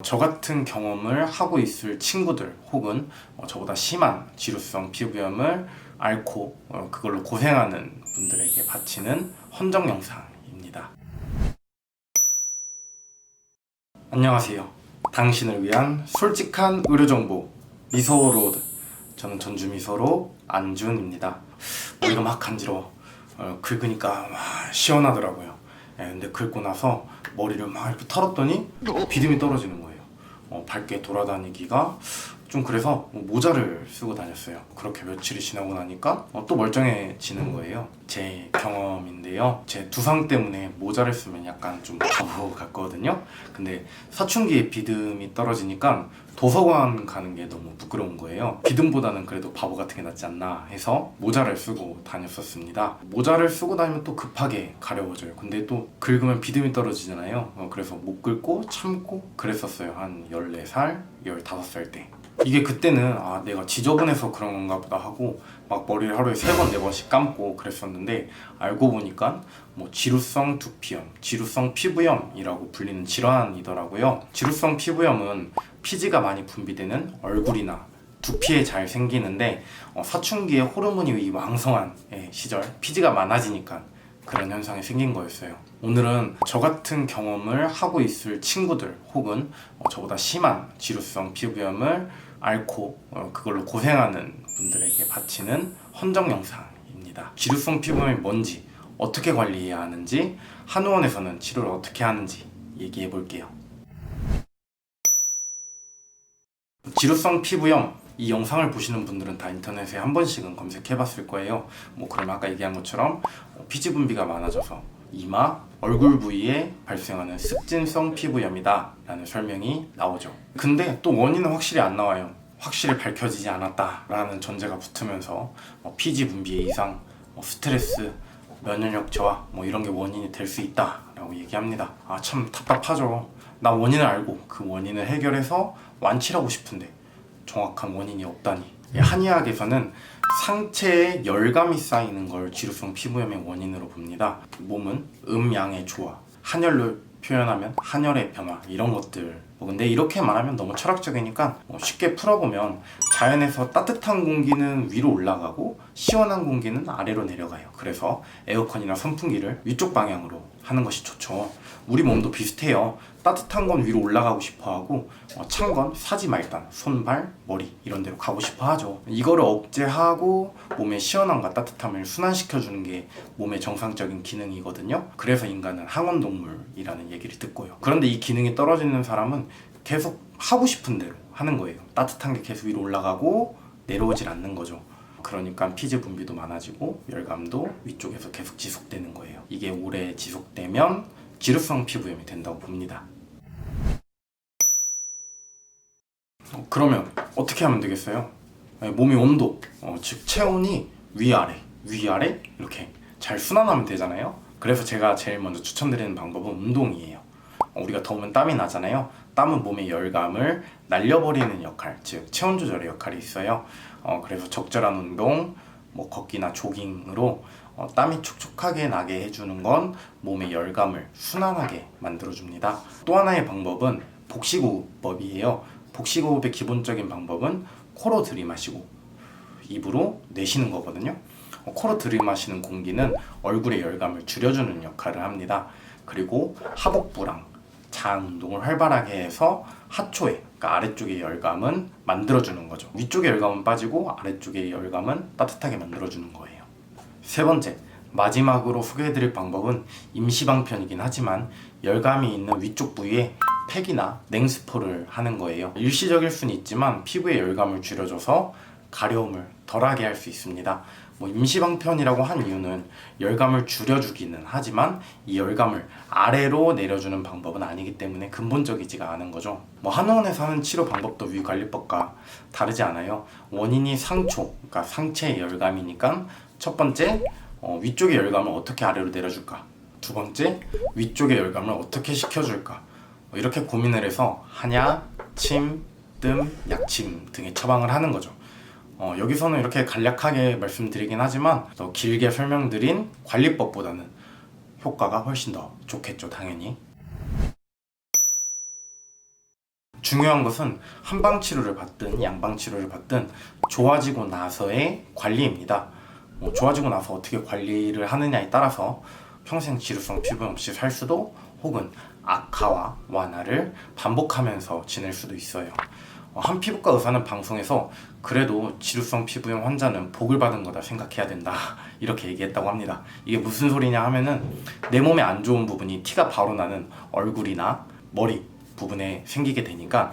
저 같은 경험을 하고 있을 친구들 혹은 저보다 심한 지루성 피부염을 앓고 그걸로 고생하는 분들에게 바치는 헌정 영상입니다. 안녕하세요. 당신을 위한 솔직한 의료정보 미소로드. 저는 전주 미소로 안준입니다. 머리가 막 간지러워. 긁으니까 막 시원하더라고요. 근데 긁고 나서 머리를 막 이렇게 털었더니 비듬이 떨어지는 거예요. 밝게 돌아다니기가 좀 그래서 모자를 쓰고 다녔어요. 그렇게 며칠이 지나고 나니까 또 멀쩡해지는 거예요. 제 경험인데요. 제 두상 때문에 모자를 쓰면 약간 좀 바보 같거든요. 근데 사춘기에 비듬이 떨어지니까 도서관 가는 게 너무 부끄러운 거예요. 비듬보다는 그래도 바보 같은 게 낫지 않나 해서 모자를 쓰고 다녔었습니다. 모자를 쓰고 다니면 또 급하게 가려워져요. 근데 또 긁으면 비듬이 떨어지잖아요. 그래서 못 긁고 참고 그랬었어요. 한 14살, 15살 때. 이게 그때는 내가 지저분해서 그런 건가 보다 하고 막 머리를 하루에 3번, 4번씩 감고 그랬었는데 알고 보니까 지루성 두피염, 지루성 피부염이라고 불리는 질환이더라고요. 지루성 피부염은 피지가 많이 분비되는 얼굴이나 두피에 잘 생기는데 사춘기에 호르몬이 왕성한 시절 피지가 많아지니까 그런 현상이 생긴 거였어요. 오늘은 저 같은 경험을 하고 있을 친구들 혹은 저보다 심한 지루성 피부염을 앓고 그걸로 고생하는 분들에게 바치는 헌정 영상입니다. 지루성 피부염이 뭔지, 어떻게 관리해야 하는지, 한의원에서는 치료를 어떻게 하는지 얘기해 볼게요. 지루성 피부염, 이 영상을 보시는 분들은 다 인터넷에 한 번씩은 검색해 봤을 거예요. 그럼 아까 얘기한 것처럼 피지 분비가 많아져서 이마, 얼굴 부위에 발생하는 습진성 피부염이다 라는 설명이 나오죠. 근데 또 원인은 확실히 안 나와요. 확실히 밝혀지지 않았다 라는 전제가 붙으면서 피지 분비의 이상, 스트레스, 면역력 저하 이런 게 원인이 될 수 있다 라고 얘기합니다. 참 답답하죠. 나 원인을 알고 그 원인을 해결해서 완치를 하고 싶은데 정확한 원인이 없다니. 한의학에서는 상체에 열감이 쌓이는 걸 지루성 피부염의 원인으로 봅니다. 몸은 음양의 조화, 한열로 표현하면 한열의 변화, 이런 것들. 근데 이렇게 말하면 너무 철학적이니까 쉽게 풀어보면 자연에서 따뜻한 공기는 위로 올라가고 시원한 공기는 아래로 내려가요. 그래서 에어컨이나 선풍기를 위쪽 방향으로 하는 것이 좋죠. 우리 몸도 비슷해요. 따뜻한 건 위로 올라가고 싶어 하고 찬 건 사지말단, 손발, 머리 이런 데로 가고 싶어 하죠. 이거를 억제하고 몸의 시원함과 따뜻함을 순환시켜주는 게 몸의 정상적인 기능이거든요. 그래서 인간은 항원동물이라는 얘기를 듣고요. 그런데 이 기능이 떨어지는 사람은 계속 하고 싶은 대로 하는 거예요. 따뜻한 게 계속 위로 올라가고 내려오질 않는 거죠. 그러니까 피지 분비도 많아지고 열감도 위쪽에서 계속 지속되는 거예요. 이게 오래 지속되면 지루성 피부염이 된다고 봅니다. 그러면 어떻게 하면 되겠어요? 몸의 온도, 즉 체온이 위아래, 위아래 이렇게 잘 순환하면 되잖아요. 그래서 제가 제일 먼저 추천드리는 방법은 운동이에요. 우리가 더우면 땀이 나잖아요. 땀은 몸의 열감을 날려버리는 역할, 즉 체온 조절의 역할이 있어요. 그래서 적절한 운동, 걷기나 조깅으로 땀이 촉촉하게 나게 해주는 건 몸의 열감을 순환하게 만들어줍니다. 또 하나의 방법은 복식호흡법이에요. 복식호흡의 기본적인 방법은 코로 들이마시고 입으로 내쉬는 거거든요. 코로 들이마시는 공기는 얼굴의 열감을 줄여주는 역할을 합니다. 그리고 하복부랑 장 운동을 활발하게 해서 하초에, 그러니까 아래쪽의 열감은 만들어주는 거죠. 위쪽의 열감은 빠지고 아래쪽의 열감은 따뜻하게 만들어주는 거예요. 세 번째, 마지막으로 소개해드릴 방법은 임시방편이긴 하지만 열감이 있는 위쪽 부위에 팩이나 냉스포를 하는 거예요. 일시적일 수는 있지만 피부의 열감을 줄여줘서 가려움을 덜하게 할 수 있습니다. 임시방편이라고 한 이유는 열감을 줄여주기는 하지만 이 열감을 아래로 내려주는 방법은 아니기 때문에 근본적이지가 않은 거죠. 한의원에서 하는 치료 방법도 위관리법과 다르지 않아요. 원인이 상초, 그러니까 상체의 열감이니까 첫 번째, 위쪽의 열감을 어떻게 아래로 내려줄까? 두 번째, 위쪽의 열감을 어떻게 식혀줄까? 이렇게 고민을 해서 한약, 침, 뜸, 약침 등의 처방을 하는 거죠. 여기서는 이렇게 간략하게 말씀드리긴 하지만 더 길게 설명드린 관리법보다는 효과가 훨씬 더 좋겠죠, 당연히. 중요한 것은 한방 치료를 받든 양방 치료를 받든 좋아지고 나서의 관리입니다. 좋아지고 나서 어떻게 관리를 하느냐에 따라서 평생 지루성 피부염 없이 살 수도, 혹은 악화와 완화를 반복하면서 지낼 수도 있어요. 한 피부과 의사는 방송에서 그래도 지루성 피부염 환자는 복을 받은 거다 생각해야 된다 이렇게 얘기했다고 합니다. 이게 무슨 소리냐 하면은 내 몸에 안 좋은 부분이 티가 바로 나는 얼굴이나 머리 부분에 생기게 되니까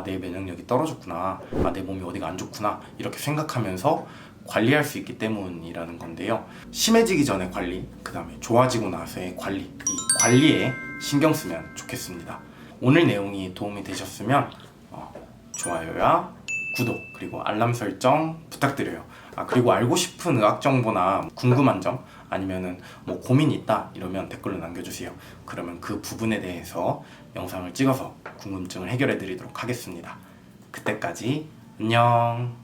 내 면역력이 떨어졌구나, 내 몸이 어디가 안 좋구나 이렇게 생각하면서 관리할 수 있기 때문이라는 건데요. 심해지기 전에 관리, 그 다음에 좋아지고 나서의 관리, 이 관리에 신경 쓰면 좋겠습니다. 오늘 내용이 도움이 되셨으면 좋아요와 구독 그리고 알람 설정 부탁드려요. 그리고 알고 싶은 의학 정보나 궁금한 점 아니면은 고민 있다 이러면 댓글로 남겨주세요. 그러면 그 부분에 대해서 영상을 찍어서 궁금증을 해결해 드리도록 하겠습니다. 그때까지 안녕.